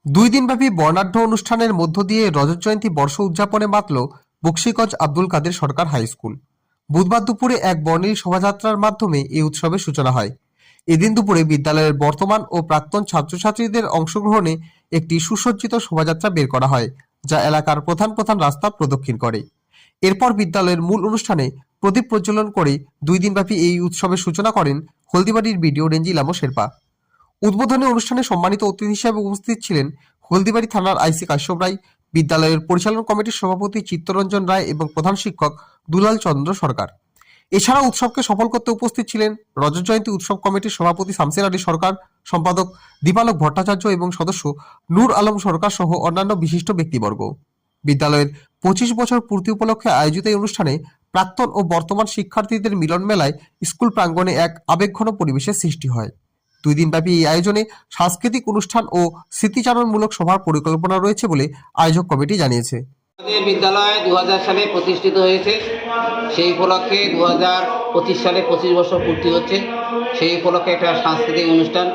দুই দিনব্যাপী বর্ণাঢ্য অনুষ্ঠানের মধ্য দিয়ে রজত জয়ন্তী বর্ষ উদযাপনে মাতল বকশীগঞ্জ আব্দুল কাদের সরকার হাই স্কুল। বুধবার দুপুরে এক বর্ণিল শোভাযাত্রার মাধ্যমে এই উৎসবের সূচনা হয়। এদিন দুপুরে বিদ্যালয়ের বর্তমান ও প্রাক্তন ছাত্রছাত্রীদের অংশগ্রহণে একটি সুসজ্জিত শোভাযাত্রা বের করা হয়, যা এলাকার প্রধান প্রধান রাস্তা প্রদক্ষিণ করে। এরপর বিদ্যালয়ের মূল অনুষ্ঠানে প্রদীপ প্রজ্বলন করে দুই দিনব্যাপী এই উৎসবের সূচনা করেন হলদিবাড়ির বিডিও রেঞ্জিলামো শেরপা। উদ্বোধনী অনুষ্ঠানে সম্মানিত অতিথি হিসেবে উপস্থিত ছিলেন হলদিবাড়ি থানার আইসি কাশ্যপ রায়, বিদ্যালয়ের পরিচালন কমিটির সভাপতি চিত্তরঞ্জন রায় এবং প্রধান শিক্ষক দুলাল চন্দ্র সরকার। এছাড়া উৎসবকে সফল করতে উপস্থিত ছিলেন রজত জয়ন্তী উৎসব কমিটির সভাপতি শামসের আলী সরকার, সম্পাদক দীপালোক ভট্টাচার্য এবং সদস্য নূর আলম সরকার সহ অন্যান্য বিশিষ্ট ব্যক্তিবর্গ। বিদ্যালয়ের 25 বছর পূর্তি উপলক্ষে আয়োজিত এই অনুষ্ঠানে প্রাক্তন ও বর্তমান শিক্ষার্থীদের মিলন মেলায় স্কুল প্রাঙ্গণে এক আবেগঘন পরিবেশের সৃষ্টি হয়। দুই দিনব্যাপী এই আয়োজনে সাংস্কৃতিক অনুষ্ঠান ও স্মৃতিচারণমূলক সভার পরিকল্পনা রয়েছে বলে আয়োজক কমিটি জানিয়েছে। আমাদের বিদ্যালয় 2000 সালে প্রতিষ্ঠিত হয়েছে। সেই উপলক্ষে 2025 সালে 25 বছর পূর্তি হচ্ছে। সেই উপলক্ষে একটা সাংস্কৃতিক অনুষ্ঠান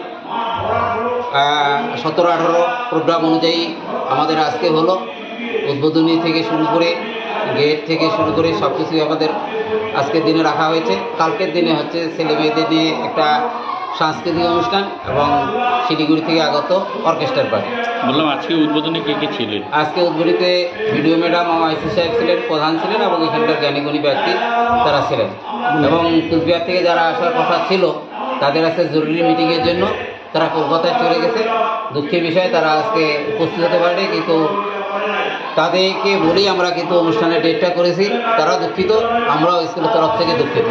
17-18 প্রোগ্রাম অনুযায়ী আমাদের আজকে হলো। উদ্বোধনী থেকে শুরু করে গেট থেকে শুরু করে সব কিছুই আমাদের আজকের দিনে রাখা হয়েছে। কালকের দিনে হচ্ছে ছেলেমেয়েদের নিয়ে একটা সাংস্কৃতিক অনুষ্ঠান এবং শিলিগুড়ি থেকে আগত অর্কেস্ট্রার পার্টি। বললাম আজকে উদ্বোধনে কে কে ছিলেন? আজকে উদ্বোধনীতে ভিডিও ম্যাডাম ও আইসি সাহেব ছিলেন, প্রধান ছিলেন এবং এখানকার জ্ঞানীগুণী ব্যক্তি তারা ছিলেন। এবং কুচবিহার থেকে যারা আসার কথা ছিল তাদের আজকে জরুরি মিটিংয়ের জন্য তারা কলকাতায় চলে গেছে। দুঃখের বিষয় তারা আজকে উপস্থিত হতে পারেনি, কিন্তু তাদেরকে বলেই আমরা কিন্তু অনুষ্ঠানের ডেটটা করেছি। তারা দুঃখিত, আমরাও স্কুলের তরফ থেকে দুঃখিত।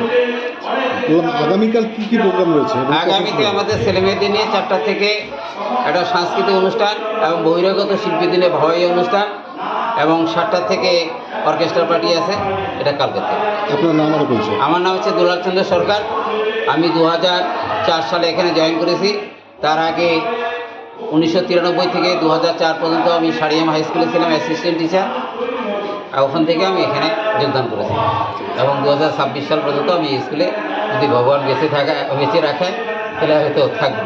আগামীকাল কি কি প্রোগ্রাম রয়েছে? আগামীতে আমাদের ছেলেমেয়েদের নিয়ে 4টা থেকে একটা সাংস্কৃতিক অনুষ্ঠান এবং বহিরাগত শিল্পীদের নিয়ে ভাওয়াই অনুষ্ঠান এবং 7টা থেকে অর্কেস্ট্রা পার্টি আছে। এটা কালকে থেকে। আপনার নাম আর পরিচয়? আমার নাম হচ্ছে দুলাল চন্দ্র সরকার। আমি 2004 সালে এখানে জয়েন করেছি। তার আগে 1993 থেকে 2004 পর্যন্ত আমি সারিয়াম হাই স্কুলে ছিলাম অ্যাসিস্ট্যান্ট টিচার। আর ওখান থেকে আমি এখানে যোগদান করেছি এবং 2026 সাল পর্যন্ত আমি স্কুলে, যদি ভগবান বেঁচে রাখে তাহলে হয়তো থাকবো।